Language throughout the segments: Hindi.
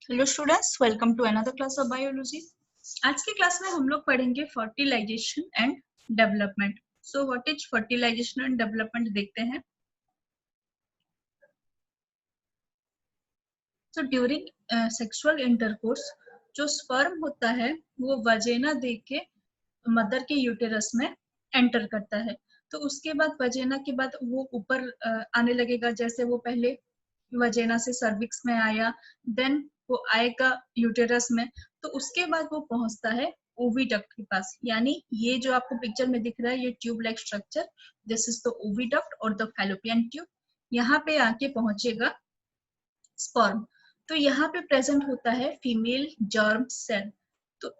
Hello students, welcome to another class of biology. आज के क्लास में हम लोग पढ़ेंगे fertilisation and development. So what is fertilisation and development देखते हैं। सो ड्यूरिंग सेक्सुअल इंटरकोर्स जो स्पर्म होता है वो वजेना दे के मदर के यूटेरस में एंटर करता है। तो उसके बाद वजेना के बाद वो ऊपर आने लगेगा। जैसे वो पहले वजेना से सर्विक्स में आया, देन वो आएगा यूटेरस में। तो उसके बाद वो पहुंचता है ओविडक्ट के पास। यानी ये जो आपको पिक्चर में दिख रहा है ये tube like structure, this is the oviduct और द फैलोपियन ट्यूब। यहाँ पे आके पहुंचेगा स्पर्म। तो यहाँ पे प्रेजेंट होता है फीमेल जर्म सेल। तो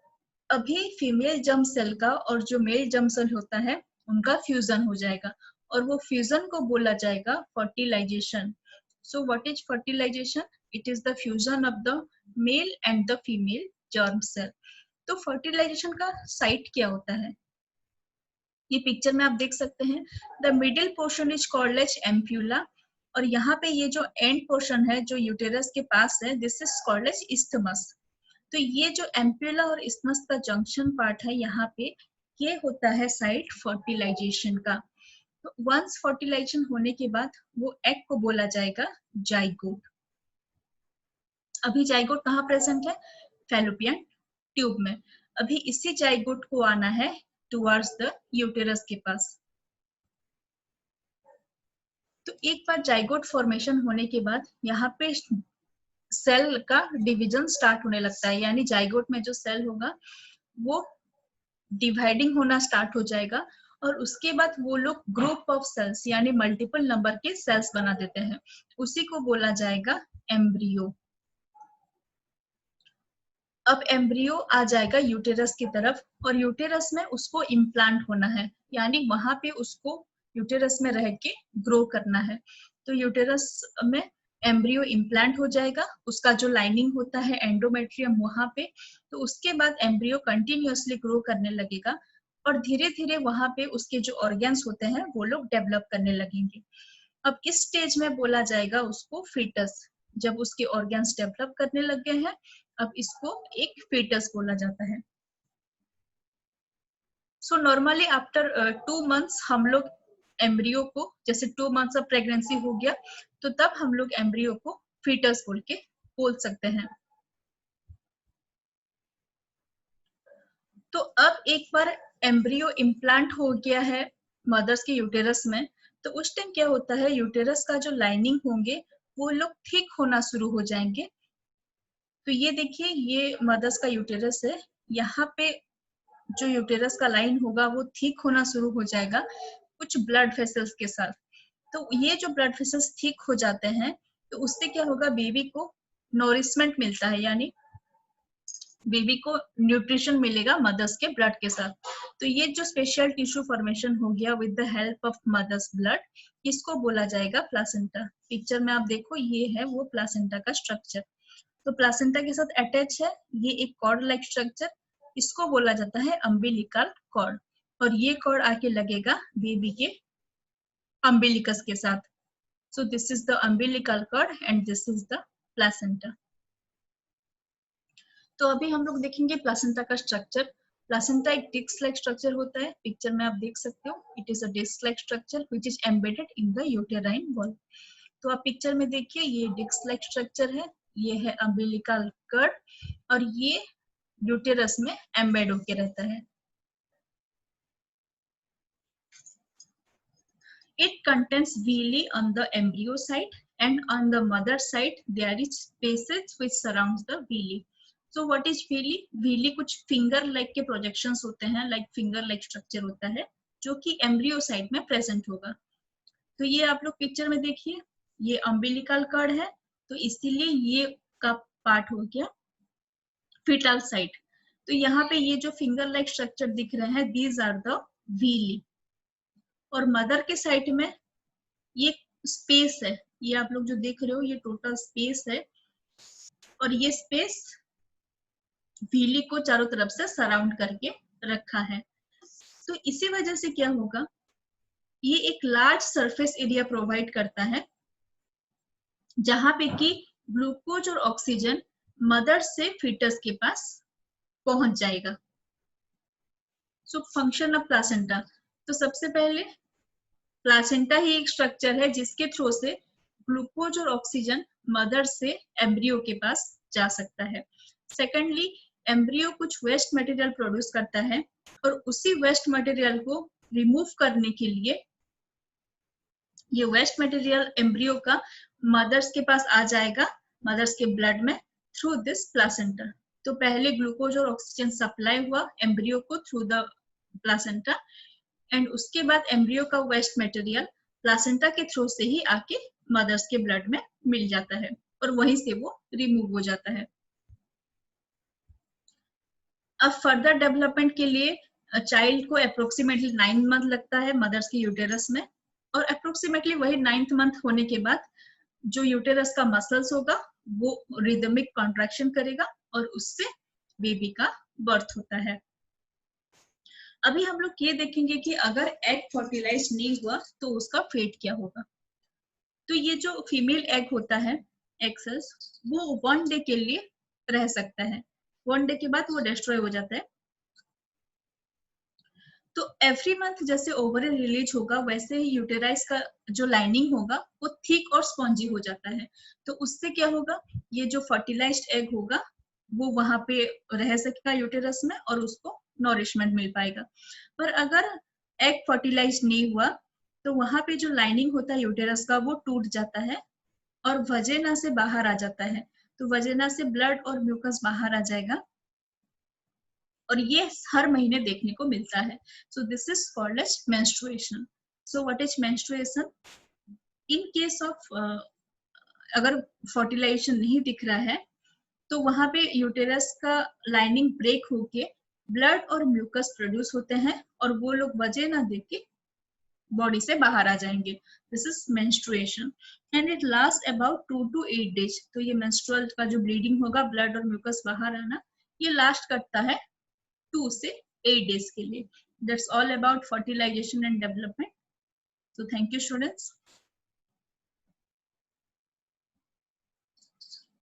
अभी फीमेल जर्म सेल का और जो मेल जर्म सेल होता है उनका फ्यूजन हो जाएगा और वो फ्यूजन को बोला जाएगा fertilisation. So what is fertilization? It is the fusion of the male and the female germ cell. तो fertilization का साइट क्या होता है ये पिक्चर में आप देख सकते हैं। The middle portion is called as ampulla और यहाँ पे ये जो एंड पोर्शन है जो यूटेरस के पास है this is called as isthmus. तो ये जो एम्प्यूला और इस्थमस का जंक्शन पार्ट है यहाँ पे ये होता है साइट फर्टिलाइजेशन का। तो वंस फर्टिलाइजेशन होने के बाद वो एग को बोला जाएगा जाइगोट। अभी जाइगोट कहाँ प्रेजेंट है? फैलोपियन ट्यूब में। अभी इसी जाइगोट को आना है टुवर्ड्स द यूटेरस के पास। तो एक बार जाइगोट फॉर्मेशन होने के बाद यहाँ पे सेल का डिवीजन स्टार्ट होने लगता है। यानी जाइगोट में जो सेल होगा वो डिवाइडिंग होना स्टार्ट हो जाएगा और उसके बाद वो लोग ग्रुप ऑफ सेल्स यानी मल्टीपल नंबर के सेल्स बना देते हैं। उसी को बोला जाएगा एम्ब्रियो। अब एम्ब्रियो आ जाएगा यूटेरस की तरफ और यूटेरस में उसको इम्प्लांट होना है। यानी वहां पे उसको यूटेरस में रह के ग्रो करना है। तो यूटेरस में एम्ब्रियो इम्प्लांट हो जाएगा, उसका जो लाइनिंग होता है एंडोमेट्रियम वहां पे। तो उसके बाद एम्ब्रियो कंटिन्यूअसली ग्रो करने लगेगा और धीरे धीरे वहां पे उसके जो ऑर्गन्स होते हैं वो लोग डेवलप करने लगेंगे। अब इस स्टेज में बोला जाएगा उसको फीटस। जब उसके ऑर्गन्स डेवलप करने लग गए हैं अब इसको एक फीटस बोला जाता है। सो नॉर्मली आफ्टर 2 मंथ्स हम लोग एम्ब्रियो को, जैसे 2 मंथ्स ऑफ प्रेगनेंसी हो गया तो तब हम लोग एम्ब्रियो को फीटस बोल सकते हैं। तो अब एक बार एम्ब्रियो इम्प्लांट हो गया है मदर्स के यूटेरस में तो उस टाइम क्या होता है यूटेरस का जो लाइनिंग होंगे वो लोग थिक होना शुरू हो जाएंगे। तो ये देखिए ये मदर्स का यूटेरस है। यहाँ पे जो यूटेरस का लाइन होगा वो थिक होना शुरू हो जाएगा कुछ ब्लड वेसल्स के साथ। तो ये जो ब्लड वेसल्स थिक हो जाते हैं तो उससे क्या होगा बेबी को नोरिशमेंट मिलता है। यानी बेबी को न्यूट्रिशन मिलेगा मदर्स के ब्लड के साथ। तो ये जो स्पेशल टिश्यू फॉर्मेशन हो गया with the help of mother's blood इसको बोला जाएगा प्लासेंटा। पिक्चर में आप देखो ये है वो प्लासेंटा का स्ट्रक्चर। तो प्लासेंटा के साथ अटैच है ये एक कॉर्ड लाइक स्ट्रक्चर, इसको बोला जाता है अम्बिलिकल कॉर्ड। और ये कॉर्ड आके लगेगा बेबी के अम्बिलिकस के साथ। So this is the umbilical cord and this is the placenta. तो अभी हम लोग देखेंगे प्लासेंटा का स्ट्रक्चर। प्लासेंटा एक डिस्क लाइक स्ट्रक्चर होता है। पिक्चर में आप देख सकते हो it is a disc like structure which is embedded in the uterine wall. तो आप पिक्चर में देखिए ये डिस्क लाइक स्ट्रक्चर है, ये है अम्बिलिकल कॉर्ड और ये यूटेरस में एम्बेड होके रहता है। It contains villi on the embryo side and on the mother side there is spaces which surrounds the villi. So what is villi? Villi कुछ finger like के projections होते हैं, like finger like structure होता है जो कि embryo side में present होगा। तो ये आप लोग पिक्चर में देखिए ये umbilical cord है तो इसीलिए ये का पार्ट हो गया fetal side। तो यहाँ पे ये जो finger like structure दिख रहे हैं these are the villi। और मदर के साइड में ये स्पेस है, ये आप लोग जो देख रहे हो ये टोटल स्पेस है और ये स्पेस विली को चारों तरफ से सराउंड करके रखा है। तो इसी वजह से क्या होगा ये एक लार्ज सरफेस एरिया प्रोवाइड करता है जहां पे कि ग्लूकोज और ऑक्सीजन मदर से फीटस के पास पहुंच जाएगा। सो फंक्शन ऑफ प्लासेंटा, तो सबसे पहले प्लासेंटा ही एक स्ट्रक्चर है जिसके थ्रू से ग्लूकोज और ऑक्सीजन मदर से एम्ब्रियो के पास जा सकता है। सेकेंडली, एम्ब्रियो कुछ वेस्ट मटेरियल प्रोड्यूस करता है और उसी वेस्ट मटेरियल को रिमूव करने के लिए ये वेस्ट मटेरियल एम्ब्रियो का मदर्स के पास आ जाएगा, मदर्स के ब्लड में, थ्रू दिस प्लासेंटा। तो पहले ग्लूकोज और ऑक्सीजन सप्लाई हुआ एम्ब्रियो को थ्रू द प्लासेंटा, एंड उसके बाद एम्ब्रियो का वेस्ट मटेरियल प्लासेंटा के थ्रू से ही आके मदर्स के ब्लड में मिल जाता है और वहीं से वो रिमूव हो जाता है। अब फर्दर डेवलपमेंट के लिए चाइल्ड को अप्रोक्सीमेटली 9 मंथ लगता है मदर्स के यूटेरस में, और अप्रोक्सीमेटली वही 9th मंथ होने के बाद जो यूटेरस का मसल्स होगा वो रिदमिक कॉन्ट्रैक्शन करेगा और उससे बेबी का बर्थ होता है। अभी हम लोग ये देखेंगे कि अगर एग फर्टिलाइज नहीं हुआ तो उसका फेट क्या होगा। तो ये जो फीमेल एग होता है, एग सेल्स, वो 1 डे के लिए रह सकता है, 1 डे के बाद वो डिस्ट्रॉय हो जाता है। तो एवरी मंथ जैसे ओवरी रिलीज होगा वैसे ही यूटेराइस का जो लाइनिंग होगा वो थिक और स्पॉन्जी हो जाता है। तो उससे क्या होगा, ये जो फर्टिलाइज्ड एग होगा वो वहां पे रह सकेगा यूटेरस में और उसको नॉरिशमेंट मिल पाएगा। पर अगर एग फर्टिलाइज नहीं हुआ तो वहां पे जो लाइनिंग होता है यूटेरस का वो टूट जाता है और वजेना से बाहर आ जाता है। तो वजेना से ब्लड और म्यूकस बाहर आ जाएगा और ये हर महीने देखने को मिलता है। So this is called as menstruation. So what is menstruation? In case of अगर फर्टिलाइजेशन नहीं दिख रहा है तो वहां पे यूटेरस का लाइनिंग ब्रेक होके ब्लड और म्यूकस प्रोड्यूस होते हैं और वो लोग वजह ना देख के बॉडी से बाहर आ जाएंगे। This is menstruation and it last about 2 to 8 days। तो ये मेंस्ट्रुअल का जो ब्लीडिंग होगा, ब्लड और म्यूकस बाहर आना, ये लास्ट करता है 2 से 8 days के लिए। That's all about fertilization and development. So thank you, students.